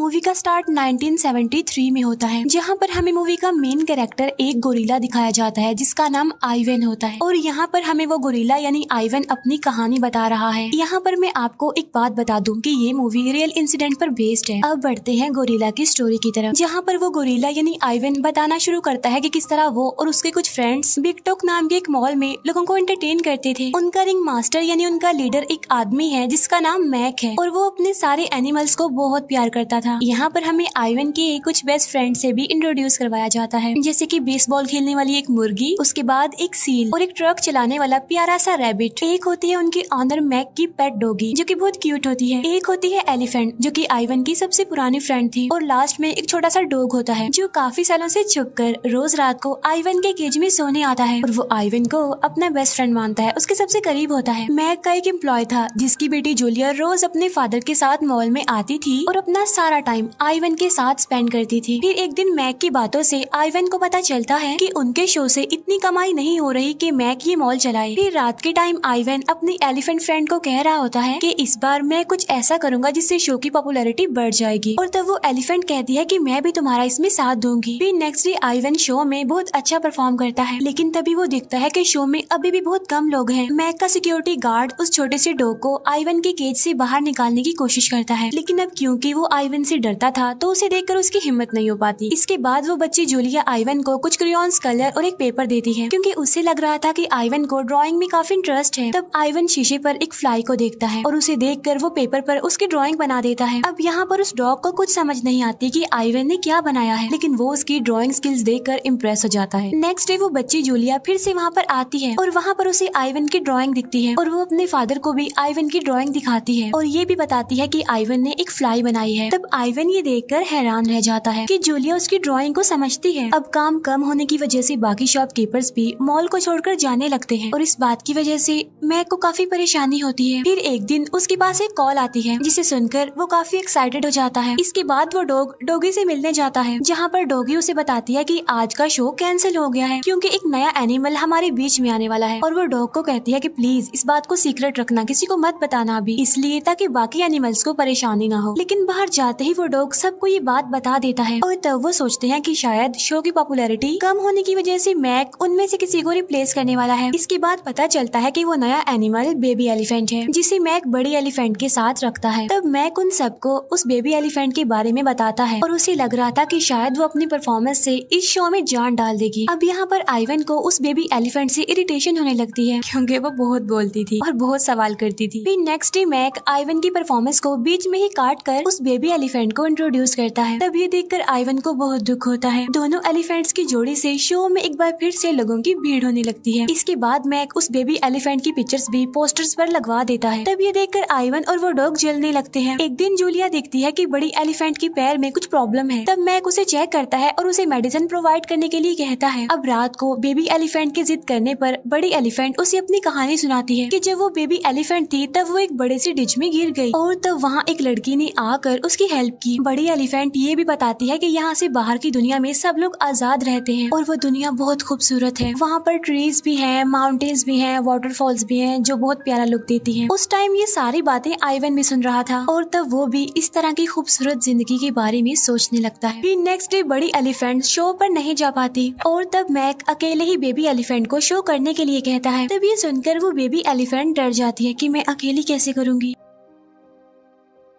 Movie का start 1973 में होता है, जहाँ पर हमें मूवी का मेन कैरेक्टर एक गोरिल्ला दिखाया जाता है जिसका नाम आइवन होता है। और यहाँ पर हमें वो गोरिल्ला यानी आइवन अपनी कहानी बता रहा है। यहाँ पर मैं आपको एक बात बता दूं कि ये मूवी रियल इंसिडेंट पर बेस्ड है। अब बढ़ते हैं गोरिल्ला की स्टोरी की तरफ, जहाँ पर वो गोरिल्ला यानी आइवन बताना शुरू करता है कि किस तरह वो और उसके कुछ फ्रेंड्स बिग टॉक नाम के एक मॉल में लोगों को एंटरटेन करते थे। उनका रिंग मास्टर यानी उनका लीडर एक आदमी है जिसका नाम मैक है और वो अपने सारे एनिमल्स को बहुत प्यार करता था। यहाँ पर हमें आइवन के कुछ बेस्ट फ्रेंड से भी इंट्रोड्यूस करवाया जाता है, जैसे कि बेसबॉल खेलने वाली एक मुर्गी, उसके बाद एक सील और एक ट्रक चलाने वाला प्यारा सा रैबिट। एक होती है उनकी ऑनर मैक की पेट डॉगी जो कि बहुत क्यूट होती है। एक होती है एलिफेंट जो कि आइवन की सबसे पुरानी फ्रेंड थी। और लास्ट में एक छोटा सा डॉग होता है जो काफी सालों से छुपकर रोज रात को आइवन के केज में सोने आता है और वो आइवन को अपना बेस्ट फ्रेंड मानता है, उसके सबसे करीब होता है। मैक का एक एम्प्लॉय था जिसकी बेटी जूलिया रोज अपने फादर के साथ मॉल में आती थी और अपना सारा टाइम आइवन के साथ स्पेंड करती थी। फिर एक दिन मैक की बातों से आइवन को पता चलता है कि उनके शो से इतनी कमाई नहीं हो रही कि मैक ये मॉल चलाए। फिर रात के टाइम आइवन अपनी एलिफेंट फ्रेंड को कह रहा होता है कि इस बार मैं कुछ ऐसा करूंगा जिससे शो की पॉपुलैरिटी बढ़ जाएगी। और तब वो एलिफेंट कहती है कि मैं भी तुम्हारा इसमें साथ दूंगी। फिर नेक्स्ट डे आइवन शो में बहुत अच्छा परफॉर्म करता है, लेकिन तभी वो दिखता है कि शो में अभी भी बहुत कम लोग हैं। मैक का सिक्योरिटी गार्ड उस छोटे से डॉग को आइवन के केज से बाहर निकालने की कोशिश करता है, लेकिन अब क्योंकि वो आइवन से डरता था तो उसे देखकर उसकी हिम्मत नहीं हो पाती। इसके बाद वो बच्ची जूलिया आइवन को कुछ क्रेयॉन्स, कलर और एक पेपर देती है क्योंकि उसे लग रहा था कि आइवन को ड्राइंग में काफी इंटरेस्ट है। तब आइवन शीशे पर एक फ्लाई को देखता है और उसे देखकर वो पेपर पर उसकी ड्राइंग बना देता है। अब यहाँ पर उस डॉग को कुछ समझ नहीं आती कि आइवन ने क्या बनाया है, लेकिन वो उसकी ड्राइंग स्किल्स देखकर इम्प्रेस हो जाता है। नेक्स्ट डे वो बच्ची जूलिया फिर से वहाँ पर आती है और वहाँ पर उसे आइवन की ड्राइंग दिखती है और वो अपने फादर को भी आइवन की ड्राइंग दिखाती है और ये भी बताती है कि आइवन ने एक फ्लाई बनाई है। तब आइवन ये देखकर हैरान रह जाता है कि जूलिया उसकी ड्राइंग को समझती है। अब काम कम होने की वजह से बाकी शॉपकीपर्स भी मॉल को छोड़कर जाने लगते हैं और इस बात की वजह से मैक को काफी परेशानी होती है। फिर एक दिन उसके पास एक कॉल आती है जिसे सुनकर वो काफी एक्साइटेड हो जाता है। इसके बाद वो डॉगी से मिलने जाता है, जहाँ पर डॉगी उसे बताती है कि आज का शो कैंसिल हो गया है क्योंकि एक नया एनिमल हमारे बीच में आने वाला है। और वो डॉग को कहती है कि प्लीज इस बात को सीक्रेट रखना, किसी को मत बताना अभी, इसलिए ताकि बाकी एनिमल्स को परेशानी ना हो। लेकिन बाहर जाते ही वो डॉग सबको ये बात बता देता है और तब वो सोचते हैं कि शायद शो की पॉपुलैरिटी कम होने की वजह से मैक उनमें से किसी को रिप्लेस करने वाला है। इसके बाद पता चलता है कि वो नया एनिमल बेबी एलिफेंट है जिसे मैक बड़ी एलिफेंट के साथ रखता है। तब मैक उन सबको उस बेबी एलिफेंट के बारे में बताता है और उसे लग रहा था कि शायद वो अपनी परफॉर्मेंस से इस शो में जान डाल देगी। अब यहाँ पर आइवन को उस बेबी एलिफेंट से इरिटेशन होने लगती है क्योंकि वो बहुत बोलती थी और बहुत सवाल करती थी। फिर नेक्स्ट डे मैक आइवन की परफॉर्मेंस को बीच में ही काट कर उस बेबी एलिफेंट को इंट्रोड्यूस करता है। तब ये देखकर आइवन को बहुत दुख होता है। दोनों एलिफेंट्स की जोड़ी से शो में एक बार फिर से लोगों की भीड़ होने लगती है। इसके बाद मैक उस बेबी एलिफेंट की पिक्चर्स भी पोस्टर्स पर लगवा देता है। तब ये देखकर आइवन और वो डॉग जलने लगते हैं। एक दिन जूलिया देखती है कि बड़ी एलिफेंट की पैर में कुछ प्रॉब्लम है। तब मैक उसे चेक करता है और उसे मेडिसिन प्रोवाइड करने के लिए कहता है। अब रात को बेबी एलिफेंट की जिद करने पर बड़ी एलिफेंट उसे अपनी कहानी सुनाती है कि जब वो बेबी एलिफेंट थी तब वो एक बड़े से डिच में गिर गई और तब वहाँ एक लड़की ने आकर उसकी हेल्प की। बड़ी एलिफेंट ये भी बताती है कि यहाँ से बाहर की दुनिया में सब लोग आजाद रहते हैं और वो दुनिया बहुत खूबसूरत है। वहाँ पर ट्रीज भी हैं, माउंटेन्स भी हैं, वाटरफॉल्स भी हैं जो बहुत प्यारा लुक देती हैं। उस टाइम ये सारी बातें आइवन भी सुन रहा था और तब वो भी इस तरह की खूबसूरत जिंदगी के बारे में सोचने लगता है। फिर नेक्स्ट डे बड़ी एलिफेंट शो पर नहीं जा पाती और तब मैक अकेले ही बेबी एलिफेंट को शो करने के लिए कहता है। तब ये सुनकर वो बेबी एलिफेंट डर जाती है कि मैं अकेली कैसे करूँगी।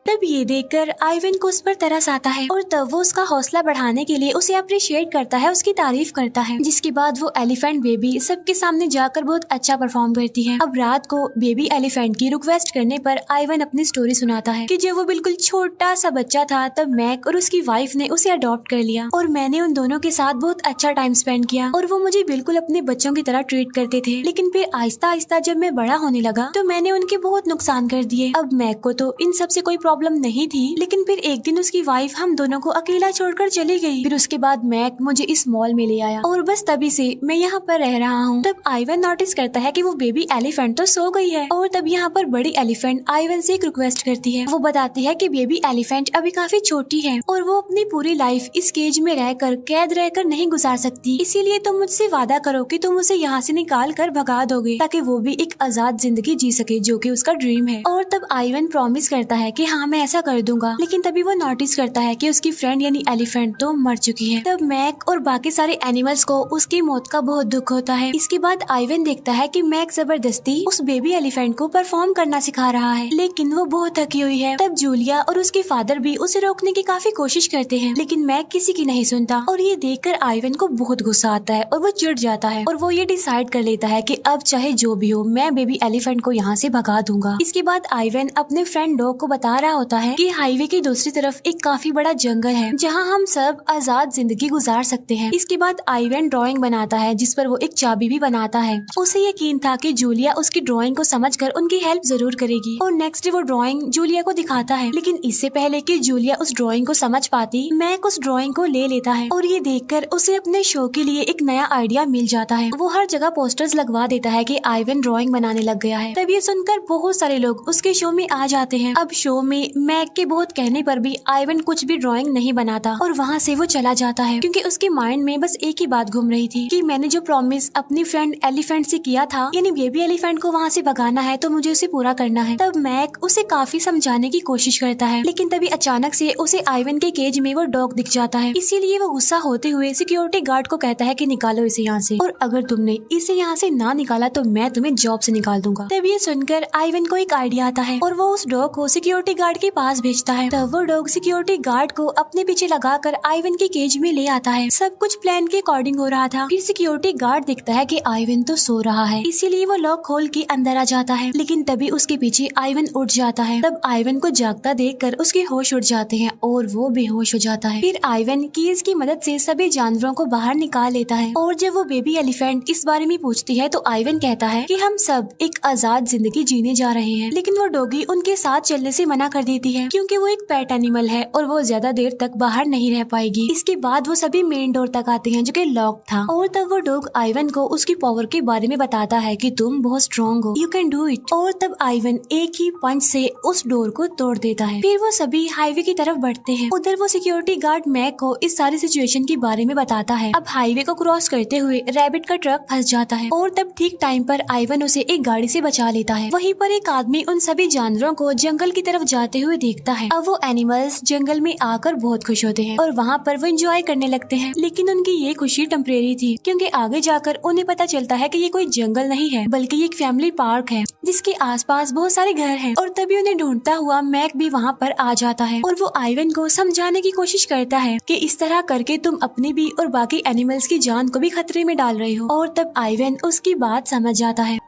तब ये देखकर आइवन को उस पर तरस आता है और तब वो उसका हौसला बढ़ाने के लिए उसे अप्रिशिएट करता है, उसकी तारीफ करता है। जिसके बाद वो एलिफेंट बेबी सबके सामने जाकर बहुत अच्छा परफॉर्म करती है। अब रात को बेबी एलिफेंट की रिक्वेस्ट करने पर आइवन अपनी स्टोरी सुनाता है कि जब वो बिल्कुल छोटा सा बच्चा था तब मैक और उसकी वाइफ ने उसे अडॉप्ट कर लिया और मैंने उन दोनों के साथ बहुत अच्छा टाइम स्पेंड किया और वो मुझे बिल्कुल अपने बच्चों की तरह ट्रीट करते थे। लेकिन फिर आहिस्ता आहिस्ता जब मैं बड़ा होने लगा तो मैंने उनके बहुत नुकसान कर दिए। अब मैक को तो इन सब से कोई प्रॉब्लम नहीं थी, लेकिन फिर एक दिन उसकी वाइफ हम दोनों को अकेला छोड़कर चली गई। फिर उसके बाद मैक मुझे इस मॉल में ले आया और बस तभी से मैं यहाँ पर रह रहा हूँ। तब आइवन नोटिस करता है कि वो बेबी एलिफेंट तो सो गई है और तब यहाँ पर बड़ी एलिफेंट आइवन से एक रिक्वेस्ट करती है। वो बताती है कि बेबी एलिफेंट अभी काफी छोटी है और वो अपनी पूरी लाइफ इस केज में रहकर कैद रहकर नहीं गुजार सकती, इसीलिए तुम मुझसे वादा करो कि तुम उसे यहाँ से निकाल कर भगा दोगे ताकि वो भी एक आजाद जिंदगी जी सके जो कि उसका ड्रीम है। और तब आइवन प्रॉमिस करता है कि हाँ मैं ऐसा कर दूंगा। लेकिन तभी वो नोटिस करता है कि उसकी फ्रेंड यानी एलिफेंट तो मर चुकी है। तब मैक और बाकी सारे एनिमल्स को उसकी मौत का बहुत दुख होता है। इसके बाद आइवन देखता है कि मैक जबरदस्ती उस बेबी एलिफेंट को परफॉर्म करना सिखा रहा है, लेकिन वो बहुत थकी हुई है। तब जूलिया और उसके फादर भी उसे रोकने की काफी कोशिश करते हैं, लेकिन मैक किसी की नहीं सुनता। और ये देखकर आइवन को बहुत गुस्सा आता है और वो चिढ़ जाता है और वो ये डिसाइड कर लेता है कि अब चाहे जो भी हो मैं बेबी एलिफेंट को यहाँ से भगा दूंगा। इसके बाद आइवन अपने फ्रेंड डॉग को बता रहा होता है कि हाईवे की दूसरी तरफ एक काफी बड़ा जंगल है जहाँ हम सब आजाद जिंदगी गुजार सकते हैं। इसके बाद आइवन ड्राइंग बनाता है जिस पर वो एक चाबी भी बनाता है। उसे यकीन था कि जूलिया उसकी ड्राइंग को समझकर उनकी हेल्प जरूर करेगी और नेक्स्ट डे वो ड्राइंग जूलिया को दिखाता है। लेकिन इससे पहले कि जूलिया उस ड्राइंग को समझ पाती, मैक उस ड्राइंग को ले लेता है और ये देखकर उसे अपने शो के लिए एक नया आइडिया मिल जाता है। वो हर जगह पोस्टर्स लगवा देता है कि आइवन ड्राइंग बनाने लग गया है। तब ये सुनकर बहुत सारे लोग उसके शो में आ जाते हैं। अब शो में मैक के बहुत कहने पर भी आइवन कुछ भी ड्राइंग नहीं बनाता और वहाँ से वो चला जाता है, क्योंकि उसके माइंड में बस एक ही बात घूम रही थी कि मैंने जो प्रॉमिस अपनी फ्रेंड एलिफेंट से किया था, यानी बेबी एलिफेंट को वहाँ से भगाना है, तो मुझे उसे पूरा करना है। तब मैक उसे काफी समझाने की कोशिश करता है, लेकिन तभी अचानक से उसे आइवन के केज में वो डॉग दिख जाता है। इसीलिए वो गुस्सा होते हुए सिक्योरिटी गार्ड को कहता है कि निकालो इसे यहाँ से, और अगर तुमने इसे यहाँ से ना निकाला तो मैं तुम्हें जॉब से निकाल दूंगा। तब ये सुनकर आइवन को एक आइडिया आता है और वो उस डॉग को सिक्योरिटी गार्ड के पास भेजता है। तब वो डॉग सिक्योरिटी गार्ड को अपने पीछे लगाकर आइवन के केज में ले आता है। सब कुछ प्लान के अकॉर्डिंग हो रहा था। फिर सिक्योरिटी गार्ड देखता है कि आइवन तो सो रहा है, इसीलिए वो लॉक खोल के अंदर आ जाता है, लेकिन तभी उसके पीछे आइवन उठ जाता है। तब आइवन को जागता देखकर उसके होश उड़ जाते हैं और वो बेहोश हो जाता है। फिर आइवन कीज की मदद से सभी जानवरों को बाहर निकाल लेता है और जब वो बेबी एलिफेंट इस बारे में पूछती है तो आइवन कहता है कि हम सब एक आजाद जिंदगी जीने जा रहे हैं। लेकिन वो डॉगी उनके साथ चलने से मना कर देती है, क्योंकि वो एक पेट एनिमल है और वो ज्यादा देर तक बाहर नहीं रह पाएगी। इसके बाद वो सभी मेन डोर तक आते हैं जो कि लॉक था, और तब वो डॉग आइवन को उसकी पावर के बारे में बताता है कि तुम बहुत स्ट्रॉन्ग हो, यू कैन डू इट। और तब आइवन एक ही पंच से उस डोर को तोड़ देता है। फिर वो सभी हाईवे की तरफ बढ़ते हैं। उधर वो सिक्योरिटी गार्ड मैक को इस सारी सिचुएशन के बारे में बताता है। अब हाईवे को क्रॉस करते हुए रैबिट का ट्रक फंस जाता है और तब ठीक टाइम पर आइवन उसे एक गाड़ी से बचा लेता है। वहीं पर एक आदमी उन सभी जानवरों को जंगल की तरफ जाते हुए देखता है। अब वो एनिमल्स जंगल में आकर बहुत खुश होते हैं और वहाँ पर वो एंजॉय करने लगते हैं, लेकिन उनकी ये खुशी टेम्परेरी थी, क्योंकि आगे जाकर उन्हें पता चलता है कि ये कोई जंगल नहीं है बल्कि एक फैमिली पार्क है जिसके आसपास बहुत सारे घर हैं। और तभी उन्हें ढूंढता हुआ मैक भी वहाँ पर आ जाता है और वो आइवन को समझाने की कोशिश करता है कि इस तरह करके तुम अपनी भी और बाकी एनिमल्स की जान को भी खतरे में डाल रहे हो। और तब आइवन उसकी बात समझ जाता है,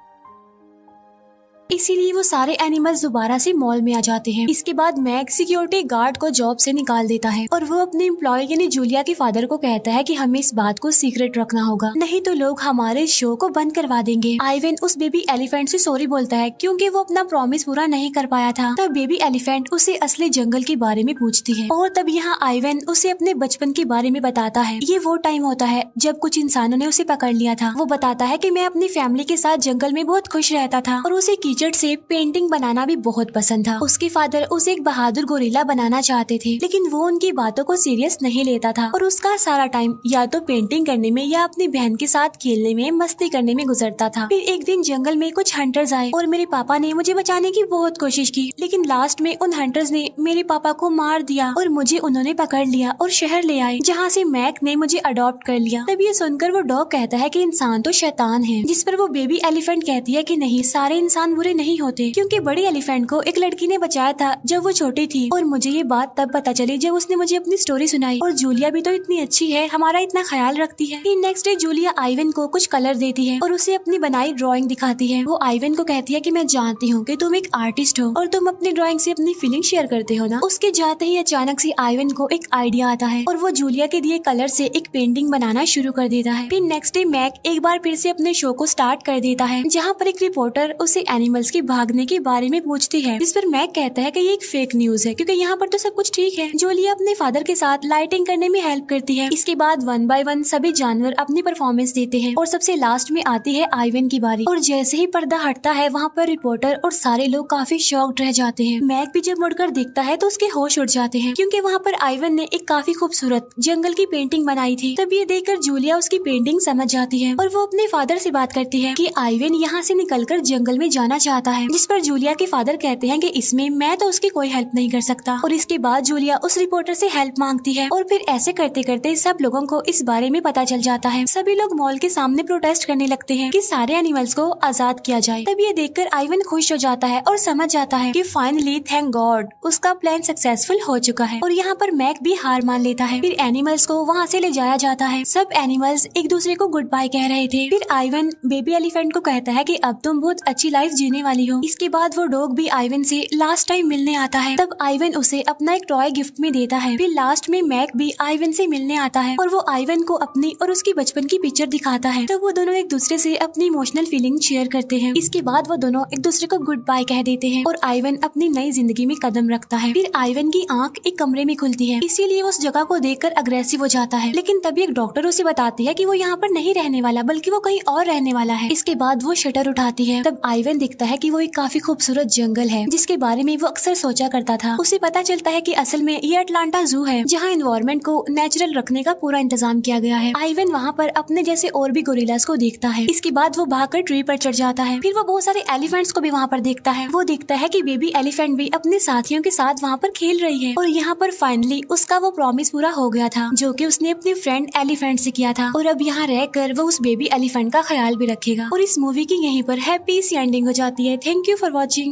इसीलिए वो सारे एनिमल्स दोबारा से मॉल में आ जाते हैं। इसके बाद मैक सिक्योरिटी गार्ड को जॉब से निकाल देता है और वो अपने एम्प्लॉय यानी जूलिया के फादर को कहता है कि हमें इस बात को सीक्रेट रखना होगा, नहीं तो लोग हमारे शो को बंद करवा देंगे। आइवन उस बेबी एलिफेंट से सॉरी बोलता है क्योंकि वो अपना प्रॉमिस पूरा नहीं कर पाया था। तब बेबी एलिफेंट उसे असली जंगल के बारे में पूछती है और तब यहाँ आइवन उसे अपने बचपन के बारे में बताता है। ये वो टाइम होता है जब कुछ इंसानों ने उसे पकड़ लिया था। वो बताता है कि मैं अपनी फैमिली के साथ जंगल में बहुत खुश रहता था और उसे कीचड़ से पेंटिंग बनाना भी बहुत पसंद था। उसके फादर उसे एक बहादुर गोरिल्ला बनाना चाहते थे, लेकिन वो उनकी बातों को सीरियस नहीं लेता था और उसका सारा टाइम या तो पेंटिंग करने में या अपनी बहन के साथ खेलने में, मस्ती करने में गुजरता था। फिर एक दिन जंगल में कुछ हंटर्स आए और मेरे पापा ने मुझे बचाने की बहुत कोशिश की, लेकिन लास्ट में उन हंटर्स ने मेरे पापा को मार दिया और मुझे उन्होंने पकड़ लिया और शहर ले आए, जहाँ से मैक ने मुझे अडॉप्ट कर लिया। तब ये सुनकर वो डॉग कहता है कि इंसान तो शैतान है, जिस पर वो बेबी एलिफेंट कहती है कि नहीं, सारे इंसान बुरे नहीं होते, क्योंकि बड़ी एलिफेंट को एक लड़की ने बचाया था जब वो छोटी थी और मुझे ये बात तब पता चली जब उसने मुझे अपनी स्टोरी सुनाई। और जूलिया भी तो इतनी अच्छी है, हमारा इतना ख्याल रखती है। फिर नेक्स्ट डे जूलिया आइवन को कुछ कलर देती है और उसे अपनी बनाई ड्राइंग दिखाती है। वो आइवन को कहती है कि मैं जानती हूँ कि तुम एक आर्टिस्ट हो और तुम अपनी ड्राइंग से अपनी फीलिंग शेयर करते हो ना। उसके जाते ही अचानक से आइवन को एक आइडिया आता है और वो जूलिया के दिए कलर से एक पेंटिंग बनाना शुरू कर देता है। फिर नेक्स्ट डे मैक एक बार फिर से अपने शो को स्टार्ट कर देता है, जहाँ पर एक रिपोर्टर उसे एनिमल्स के भागने के बारे में पूछती है, जिस पर मैक कहता है कि ये एक फेक न्यूज है क्योंकि यहाँ पर तो सब कुछ ठीक है। जूलिया अपने फादर के साथ लाइटिंग करने में हेल्प करती है। इसके बाद 1 बाय 1 सभी जानवर अपनी परफॉर्मेंस देते हैं और सबसे लास्ट में आती है आइवन की बारी। और जैसे ही पर्दा हटता है वहाँ पर रिपोर्टर और सारे लोग काफी शॉक्ड रह जाते हैं। मैक भी जब मुड़कर देखता है तो उसके होश उड़ जाते हैं, क्योंकि वहाँ पर आइवन ने एक काफी खूबसूरत जंगल की पेंटिंग बनाई थी। तब ये देखकर जूलिया उसकी पेंटिंग समझ जाती है और वो अपने फादर से बात करती है कि आइवन यहाँ से निकलकर जंगल में जाना चाहता है, जिस पर जूलिया के फादर कहते हैं कि इसमें मैं तो उसकी कोई हेल्प नहीं कर सकता। और इसके बाद जूलिया उस रिपोर्टर से हेल्प मांगती है और फिर ऐसे करते करते सब लोगों को इस बारे में पता चल जाता है। सभी लोग मॉल के सामने प्रोटेस्ट करने लगते हैं कि सारे एनिमल्स को आजाद किया जाए। तब ये देखकर आइवन खुश हो जाता है और समझ जाता है कि फाइनली थैंक गॉड उसका प्लान सक्सेसफुल हो चुका है। और यहाँ पर मैक भी हार मान लेता है। फिर एनिमल्स को वहाँ से ले जाया जाता है। सब एनिमल्स एक दूसरे को गुड बाय कह रहे थे। फिर आइवन बेबी एलिफेंट को कहता है कि अब तुम बहुत अच्छी लाइफ जीने वाली हो। इसके बाद वो डॉग भी आइवन से लास्ट टाइम मिलने आता है। तब आइवन उसे अपना एक टॉय गिफ्ट में देता है। फिर लास्ट में मैक भी आइवन से मिलने आता है और वो आइवन को अपनी और उसकी बचपन की पिक्चर दिखाता है। तब वो दोनों एक दूसरे से अपनी इमोशनल फीलिंग शेयर करते हैं। इसके बाद वो दोनों एक दूसरे को गुड बाय कह देते हैं और आइवन अपनी नई जिंदगी में कदम रखता है। फिर आइवन की आंख एक कमरे में खुलती है, इसीलिए वो उस जगह को देखकर अग्रेसिव हो जाता है। लेकिन तभी एक डॉक्टर उसे बताती है कि वो यहाँ पर नहीं रहने वाला बल्कि वो कहीं और रहने वाला है। इसके बाद वो शटर उठाती है। तब आइवन दिखता है कि वो एक काफी खूबसूरत जंगल है जिसके बारे में वो अक्सर सोचा करता था। उसे पता चलता है कि असल में ये अटलांटा जू है जहाँ एनवायरनमेंट को नेचुरल रखने का पूरा इंतजाम किया गया है। आइवन वहाँ पर अपने जैसे और भी गोरिल्लास को देखता है। इसके बाद वो भागकर ट्री पर चढ़ जाता है। फिर वो बहुत सारे एलिफेंट्स को भी वहाँ पर देखता है। वो देखता है कि बेबी एलिफेंट भी अपने साथियों के साथ वहाँ पर खेल रही है। और यहाँ पर फाइनली उसका वो प्रॉमिस पूरा हो गया था जो कि उसने अपने फ्रेंड एलिफेंट से किया था। और अब यहाँ रहकर वो उस बेबी एलिफेंट का ख्याल भी रखेगा। और इस मूवी की यहीं पर हैप्पी सी एंडिंग हो जाती है। Thank you for watching.